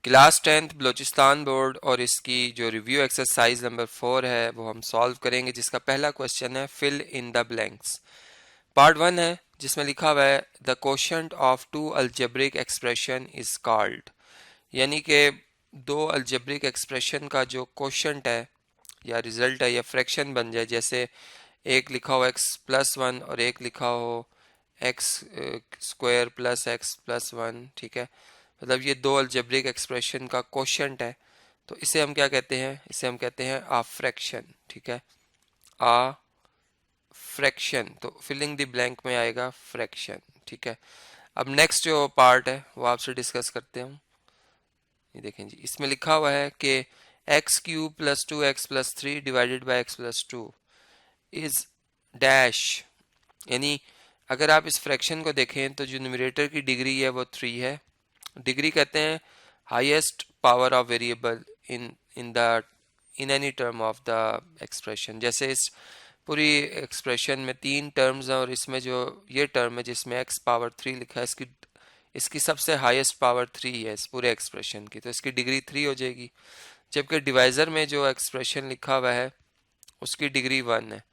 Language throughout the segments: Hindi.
क्लास 10th बलूचिस्तान बोर्ड और इसकी जो रिव्यू एक्सरसाइज नंबर 4 है वो हम सॉल्व करेंगे, जिसका पहला क्वेश्चन है fill in the blanks. Part 1 है जिसमें लिखा हुआ है the quotient of two algebraic expression is called, यानी कि दो अलजेब्रिक एक्सप्रेशन का जो कोशेंट है या रिजल्ट है या फ्रैक्शन बन जाए, जैसे एक लिखा हो x+1 और एक लिखा हो x² प्लस x+1, ठीक है, मतलब ये दो अलजेब्रिक एक्सप्रेशन का कोशेंट है, तो इसे हम क्या कहते हैं, इसे हम कहते हैं आ फ्रैक्शन, ठीक है, आ फ्रैक्शन। तो फिलिंग द ब्लैंक में आएगा फ्रैक्शन, ठीक है। अब नेक्स्ट जो पार्ट है वो आपसे डिस्कस करते हैं। ये देखें जी, इसमें लिखा हुआ है कि x³ plus 2x plus 3 divided by x plus 2 is dash, यानी अगर आप इस फ्रैक्शन को देखें तो जो न्यूमरेटर की डिग्री है वो 3 है। डिग्री कहते हैं highest power of variable in any term of the expression. जैसे इस पूरी एक्सप्रेशन में 3 टर्म्स हैं और इसमें जो ये टर्म है जिसमें x पावर 3 लिखा है, इसकी सबसे हाईएस्ट पावर 3 है इस पूरे एक्सप्रेशन की, तो इसकी डिग्री 3 हो जाएगी। जबकि डिवाइजर में जो एक्सप्रेशन लिखा हुआ है उसकी डिग्री 1 है।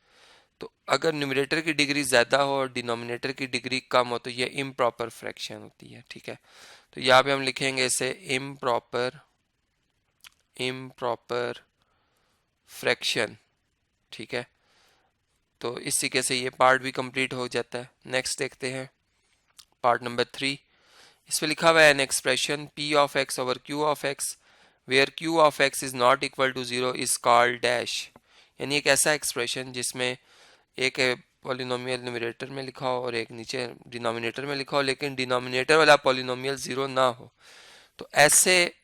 तो अगर न्यूमरेटर की डिग्री ज़्यादा हो और डिनोमिनेटर की डिग्री कम हो तो ये इम्प्रॉपर फ्रैक्शन होती है, ठीक है। तो यहाँ पे हम लिखेंगे इसे इम्प्रॉपर फ्रैक्शन, ठीक है। तो इस तरीके से ये पार्ट भी कंप्लीट हो जाता है। नेक्स्ट देखते हैं पार्ट नंबर 3। इस पे लिखा हुआ है an expression p of x over q of x where q of x is not equal to 0 is called dash, यानी एक ऐसा एक्सप्रेशन जिसमें एक पॉलिनोमियल न्यूमरेटर में लिखा हो और एक नीचे डिनोमिनेटर में लिखा हो, लेकिन डिनोमिनेटर वाला पॉलिनोमियल 0 ना हो, तो ऐसे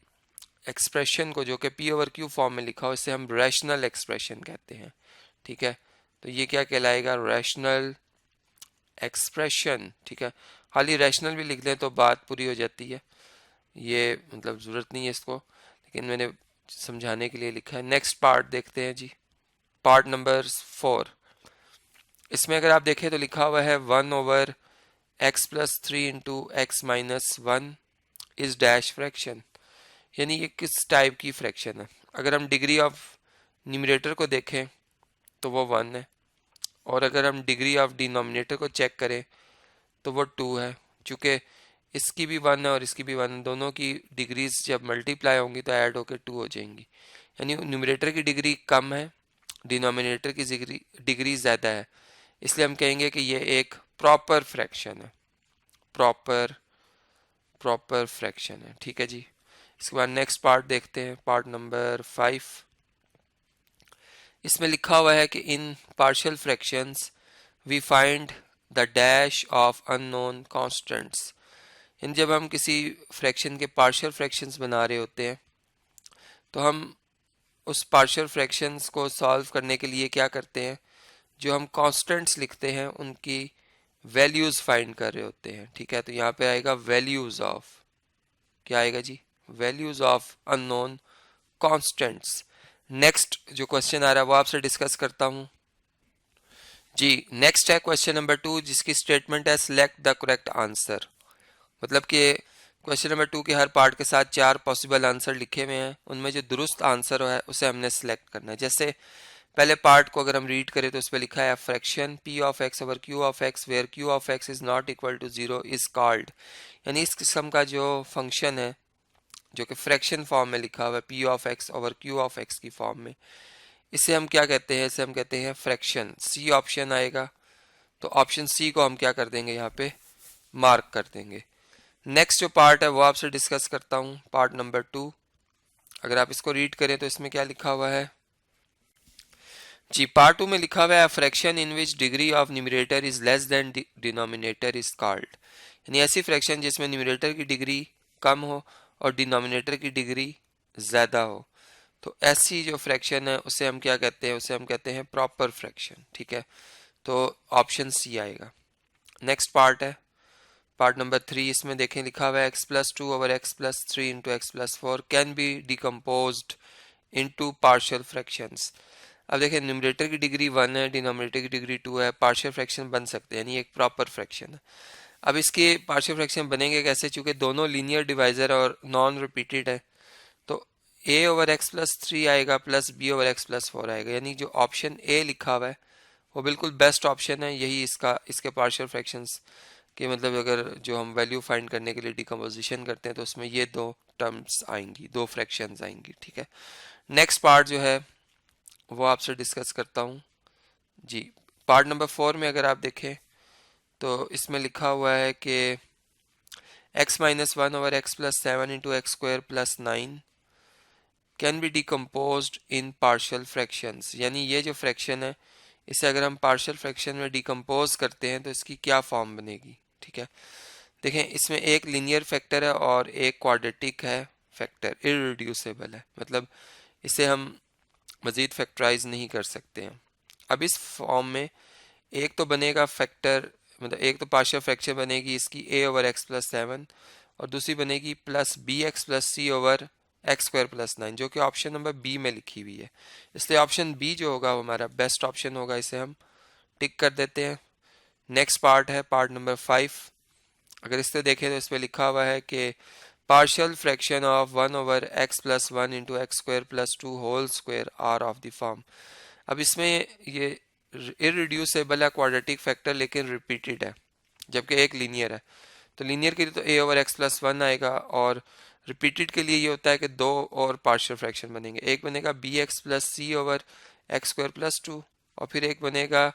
एक्सप्रेशन को जो कि p ओवर q फॉर्म में लिखा हो इसे हम रैशनल एक्सप्रेशन कहते हैं, ठीक है। तो ये क्या कहलाएगा, रैशनल एक्सप्रेशन, ठीक है। खाली रैशनल भी लिख दें तो बात पूरी हो जाती है, ये मतलब ज़रूरत नहीं है इसको, लेकिन मैंने समझाने के लिए लिखा है। नेक्स्ट पार्ट देखते हैं जी, पार्ट नंबर 4। इसमें अगर आप देखें तो लिखा हुआ है 1 over x plus 3 into x minus 1 is dash fraction, यानी ये किस टाइप की फ्रैक्शन है। अगर हम डिग्री ऑफ न्यूमरेटर को देखें तो वो 1 है, और अगर हम डिग्री ऑफ डिनोमिनेटर को चेक करें तो वो 2 है। चूँकि इसकी भी 1 है और इसकी भी 1 है, दोनों की डिग्रीज जब मल्टीप्लाई होंगी तो ऐड होकर 2 हो जाएंगी, यानी न्यूमरेटर की डिग्री कम है, डिनोमिनेटर की डिग्री ज़्यादा है, इसलिए हम कहेंगे कि ये एक प्रॉपर फ्रैक्शन है, प्रॉपर फ्रैक्शन है, ठीक है जी। इसके बाद नेक्स्ट पार्ट देखते हैं, पार्ट नंबर 5। इसमें लिखा हुआ है कि in partial fractions we find the dash of unknown constants, इन जब हम किसी फ्रैक्शन के पार्शियल फ्रैक्शंस बना रहे होते हैं तो हम उस पार्शियल फ्रैक्शंस को सॉल्व करने के लिए क्या करते हैं, जो हम कॉन्स्टेंट्स लिखते हैं उनकी वैल्यूज़ फाइंड कर रहे होते हैं, ठीक है। तो यहाँ पे आएगा वैल्यूज़ ऑफ, क्या आएगा जी, values of unknown constants. Next जो क्वेश्चन आ रहा है वो आपसे डिस्कस करता हूँ जी। नेक्स्ट है क्वेश्चन नंबर 2, जिसकी स्टेटमेंट है सिलेक्ट द करेक्ट आंसर, मतलब कि क्वेश्चन नंबर 2 के हर पार्ट के साथ 4 पॉसिबल आंसर लिखे हुए हैं, उनमें जो दुरुस्त आंसर है उसे हमने सिलेक्ट करना है। जैसे पहले पार्ट को अगर हम रीड करें तो उस पर लिखा है fraction p of x over q of x where q of x is not equal to 0 is called, यानी इस किस्म का जो फंक्शन है जो कि फ्रैक्शन फॉर्म में लिखा हुआ है p of x over q of x की फॉर्म में, इसे हम क्या कहते हैं, इसे हम कहते हैं फ्रैक्शन। सी ऑप्शन आएगा, तो ऑप्शन सी को हम क्या कर देंगे, यहाँ पे मार्क कर देंगे। नेक्स्ट जो पार्ट है वो आपसे डिस्कस करता हूँ, पार्ट नंबर 2। अगर आप इसको रीड करें तो इसमें क्या लिखा हुआ है जी, पार्ट 2 में लिखा हुआ है fraction in which degree of numerator is less than denominator is called, यानी ऐसी फ्रैक्शन जिसमें न्यूमरेटर की डिग्री कम हो और डिनोमिनेटर की डिग्री ज़्यादा हो, तो ऐसी जो फ्रैक्शन है उसे हम क्या कहते हैं, उसे हम कहते हैं प्रॉपर फ्रैक्शन, ठीक है। तो ऑप्शन सी आएगा। नेक्स्ट पार्ट है पार्ट नंबर 3, इसमें देखें लिखा हुआ है x plus 2 over x plus 3 into x plus 4 can be decomposed into partial fractions. अब देखें न्यूमरेटर की डिग्री 1 है, डिनोमिनेटर की डिग्री 2 है, पार्शियल फ्रैक्शन बन सकते हैं, यानी एक प्रॉपर फ्रैक्शन है। अब इसके पार्शियल फ्रैक्शन बनेंगे कैसे, चूंकि दोनों लीनियर डिवाइजर और नॉन रिपीटेड है, ए ओवर एक्स प्लस 3 आएगा plus b over x plus 4 आएगा, यानी जो ऑप्शन ए लिखा हुआ है वो बिल्कुल बेस्ट ऑप्शन है। यही इसके पार्शियल फ्रैक्शंस के मतलब अगर जो हम वैल्यू फाइंड करने के लिए डिकम्पोजिशन करते हैं तो उसमें ये दो टर्म्स आएंगी, दो फ्रैक्शंस आएंगी, ठीक है। नेक्स्ट पार्ट जो है वो आपसे डिस्कस करता हूँ जी। पार्ट नंबर 4 में अगर आप देखें तो इसमें लिखा हुआ है कि x minus 1 over x plus 7 into x square plus 9 can be decomposed in partial fractions, यानी ये जो फ्रैक्शन है इसे अगर हम पार्शियल फ्रैक्शन में डिकम्पोज करते हैं तो इसकी क्या फॉर्म बनेगी, ठीक है। देखें इसमें एक लीनियर फैक्टर है और एक क्वाड्रेटिक है फैक्टर, इररिड्यूसिबल है, मतलब इसे हम मज़ीद फैक्टराइज नहीं कर सकते हैं। अब इस फॉर्म में एक तो बनेगा फैक्टर, मतलब एक तो पार्शियल फ्रैक्शन बनेगी इसकी a ओवर एक्स प्लस 7 और दूसरी बनेगी plus B x plus c over x square plus 9, जो कि ऑप्शन नंबर बी में लिखी हुई है। इसलिए ऑप्शन बी जो होगा वो हमारा बेस्ट ऑप्शन होगा, इसे हम टिक कर देते हैं। नेक्स्ट पार्ट है पार्ट नंबर 5। अगर इससे देखें तो इसमें लिखा हुआ है कि partial fraction of 1 over x plus 1 into x square plus 2 whole square are of the form. अब इसमें ये इररिड्यूसेबल है क्वाड्रेटिक फैक्टर लेकिन रिपीटेड है, जबकि एक लीनियर है। तो लीनियर के लिए तो a ओवर एक्स प्लस 1 आएगा और रिपीटेड के लिए ये होता है कि दो और पार्शियल फ्रैक्शन बनेंगे, एक बनेगा b x plus c over x square plus 2 और फिर एक बनेगा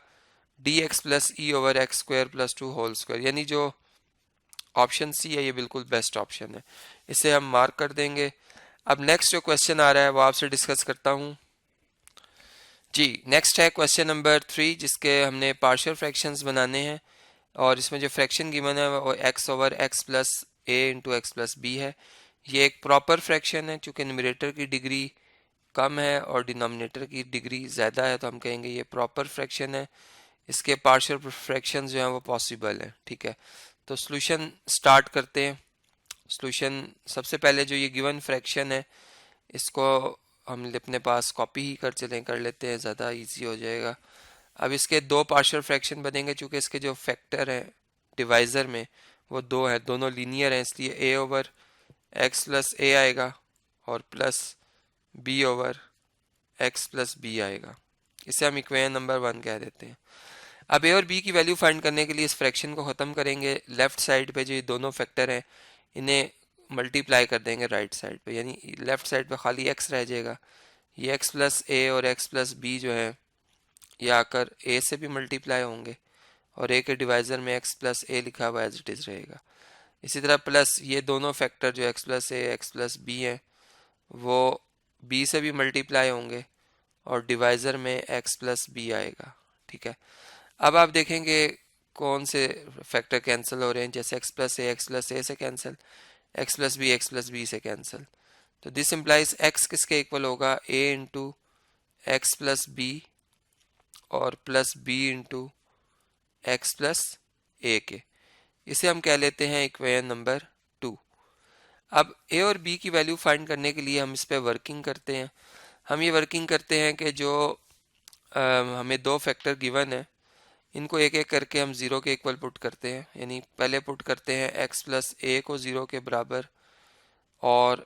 d x plus e over x square plus 2 whole square, यानी जो ऑप्शन सी है ये बिल्कुल बेस्ट ऑप्शन है, इसे हम मार्क कर देंगे। अब नेक्स्ट जो क्वेश्चन आ रहा है वो आपसे डिस्कस करता हूँ जी। नेक्स्ट है क्वेश्चन नंबर 3 जिसके हमने पार्शियल फ्रैक्शंस बनाने हैं और इसमें जो फ्रैक्शन गिवन है वो एक्स ओवर एक्स प्लस ए इंटू एक्स प्लस बी है। ये एक प्रॉपर फ्रैक्शन है, चूँकि न्यूमरेटर की डिग्री कम है और डिनोमिनेटर की डिग्री ज़्यादा है तो हम कहेंगे ये प्रॉपर फ्रैक्शन है। इसके पार्शियल फ्रैक्शंस जो हैं वो पॉसिबल है, ठीक है। तो सॉल्यूशन स्टार्ट करते हैं। सॉल्यूशन सबसे पहले जो ये गिवन फ्रैक्शन है इसको हम अपने पास कॉपी ही कर लेते हैं, ज़्यादा इजी हो जाएगा। अब इसके दो पार्शियल फ्रैक्शन बनेंगे, चूँकि इसके जो फैक्टर है डिवाइज़र में वो दो है, दोनों लीनियर हैं, इसलिए a over x plus a आएगा और plus b over x plus b आएगा। इसे हम इक्वेशन नंबर 1 कह देते हैं। अब a और b की वैल्यू फाइंड करने के लिए इस फ्रैक्शन को ख़त्म करेंगे। लेफ्ट साइड पे जो ये दोनों फैक्टर हैं इन्हें मल्टीप्लाई कर देंगे राइट साइड पे, यानी लेफ्ट साइड पे खाली x रह जाएगा। ये x प्लस ए और x प्लस बी जो है ये आकर a से भी मल्टीप्लाई होंगे और a के डिवाइज़र में x प्लस ए लिखा हुआ एज इट इज़ रहेगा। इसी तरह प्लस ये दोनों फैक्टर जो x प्लस ए एक्स प्लस बी हैं वो b से भी मल्टीप्लाई होंगे और डिवाइज़र में x प्लस बी आएगा, ठीक है। अब आप देखेंगे कौन से फैक्टर कैंसिल हो रहे हैं, जैसे x प्लस ए से कैंसिल, x प्लस बी से कैंसिल। तो दिस इम्प्लाइज x किसके इक्वल होगा, a into x plus b और plus b into x plus a के। इसे हम कह लेते हैं इक्वेशन नंबर 2। अब a और b की वैल्यू फाइंड करने के लिए हम इस पे वर्किंग करते हैं। हम ये वर्किंग करते हैं कि जो हमें दो फैक्टर गिवन है इनको एक एक करके हम ज़ीरो के इक्वल पुट करते हैं, यानी पहले पुट करते हैं x प्लस ए को ज़ीरो के बराबर और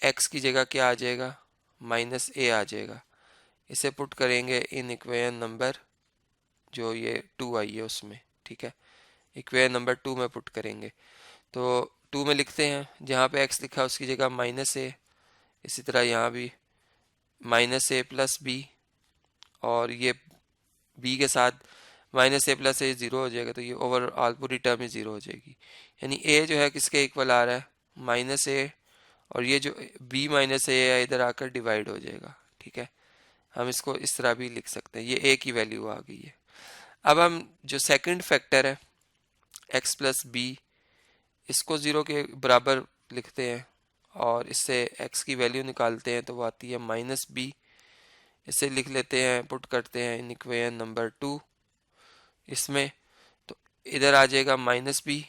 x की जगह क्या आ जाएगा, माइनस ए आ जाएगा। इसे पुट करेंगे इन इक्वेशन नंबर जो ये 2 आई है उसमें, ठीक है। इक्वेशन नंबर 2 में पुट करेंगे तो 2 में लिखते हैं जहाँ पे x लिखा है उसकी जगह माइनस ए, इसी तरह यहाँ भी माइनस ए प्लस बी और ये b के साथ माइनस ए प्लस ए ज़ीरो हो जाएगा, तो ये ओवरऑल पूरी टर्म ही ज़ीरो हो जाएगी। यानी a जो है किसके इक्वल आ रहा है, माइनस ए, और ये जो b माइनस ए है इधर आकर डिवाइड हो जाएगा, ठीक है। हम इसको इस तरह भी लिख सकते हैं, ये a की वैल्यू आ गई है। अब हम जो सेकंड फैक्टर है x प्लस बी इसको ज़ीरो के बराबर लिखते हैं और इससे x की वैल्यू निकालते हैं तो वो आती है माइनस बी। इसे लिख लेते हैं, पुट करते हैं इन इक्वेशन नंबर 2 इसमें, तो इधर आ जाएगा माइनस बी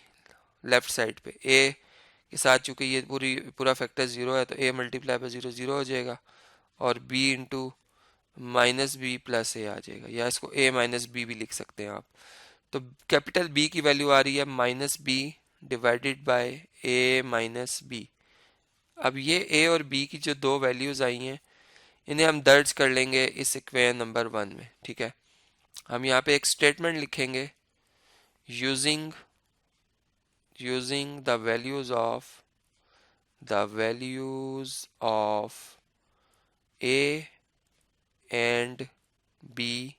लेफ्ट साइड पे a के साथ, चूँकि ये पूरा फैक्टर ज़ीरो है तो a multiply by zero zero हो जाएगा और b into minus b plus a आ जाएगा, या इसको a माइनस बी भी लिख सकते हैं आप। तो कैपिटल B की वैल्यू आ रही है minus b divided by a minus b. अब ये ए और बी की जो दो वैल्यूज आई हैं इन्हें हम दर्ज कर लेंगे इस इक्वेशन नंबर 1 में। ठीक है, हम यहाँ पे एक स्टेटमेंट लिखेंगे, using the values of A and be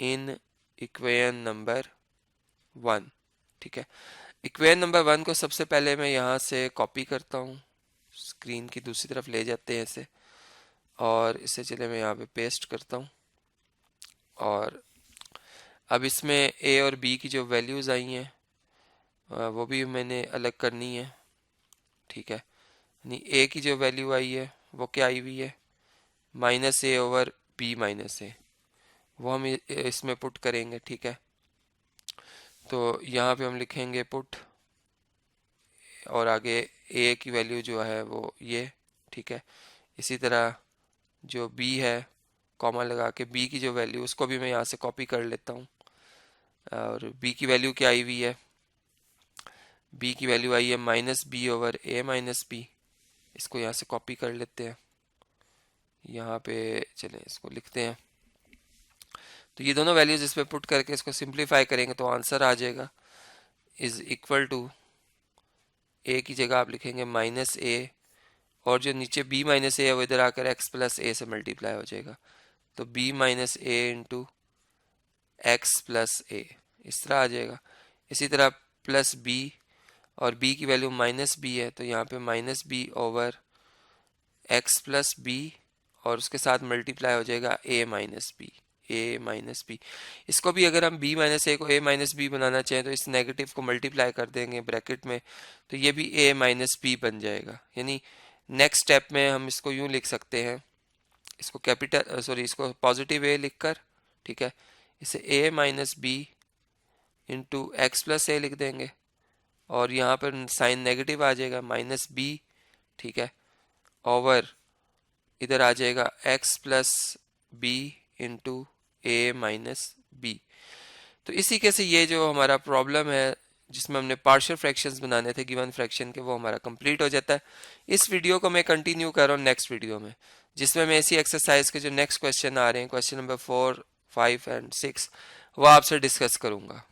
in equation number 1। ठीक है, इक्वेशन नंबर 1 को सबसे पहले मैं यहाँ से कॉपी करता हूँ, स्क्रीन की दूसरी तरफ ले जाते हैं इसे, और इसे चले मैं यहाँ पे पेस्ट करता हूँ। और अब इसमें ए और बी की जो वैल्यूज़ आई हैं वो भी मैंने अलग करनी है। ठीक है, यानी ए की जो वैल्यू आई है वो क्या आई हुई है, -a/b-a, वो हम इसमें पुट करेंगे। ठीक है, तो यहाँ पे हम लिखेंगे पुट, और आगे ए की वैल्यू जो है वो ये। ठीक है, इसी तरह जो बी है कॉमा लगा के बी की जो वैल्यू उसको भी मैं यहाँ से कॉपी कर लेता हूँ। और बी की वैल्यू क्या आई हुई है, बी की वैल्यू आई है -b/a-b। इसको यहाँ से कॉपी कर लेते हैं, यहाँ पे चलें इसको लिखते हैं। तो ये दोनों वैल्यूज इस पे पुट करके इसको सिंप्लीफाई करेंगे तो आंसर आ जाएगा, इज इक्वल टू ए की जगह आप लिखेंगे -a, और जो नीचे b-a है वो इधर आकर x+a से मल्टीप्लाई हो जाएगा, तो b-a इंटू x+a इस तरह आ जाएगा। इसी तरह प्लस b, और b की वैल्यू -b है तो यहाँ पे -b/x+b, और उसके साथ मल्टीप्लाई हो जाएगा a-b। इसको भी अगर हम b-a को a-b बनाना चाहें तो इस नेगेटिव को मल्टीप्लाई कर देंगे ब्रैकेट में, तो ये भी a-b बन जाएगा। यानी नेक्स्ट स्टेप में हम इसको यूं लिख सकते हैं, इसको इसको पॉजिटिव a लिखकर, ठीक है, इसे a-b इंटू x+a लिख देंगे, और यहाँ पर साइन नेगेटिव आ जाएगा -b। ठीक है, ओवर इधर आ जाएगा x+b इंटू a-b। तो इसी के से ये जो हमारा प्रॉब्लम है जिसमें हमने पार्शियल फ्रैक्शंस बनाने थे गिवन फ्रैक्शन के, वो हमारा कंप्लीट हो जाता है। इस वीडियो को मैं कंटिन्यू कर रहा हूँ नेक्स्ट वीडियो में, जिसमें मैं इसी एक्सरसाइज के जो नेक्स्ट क्वेश्चन आ रहे हैं, क्वेश्चन नंबर 4, 5 एंड 6, वो आपसे डिस्कस करूँगा।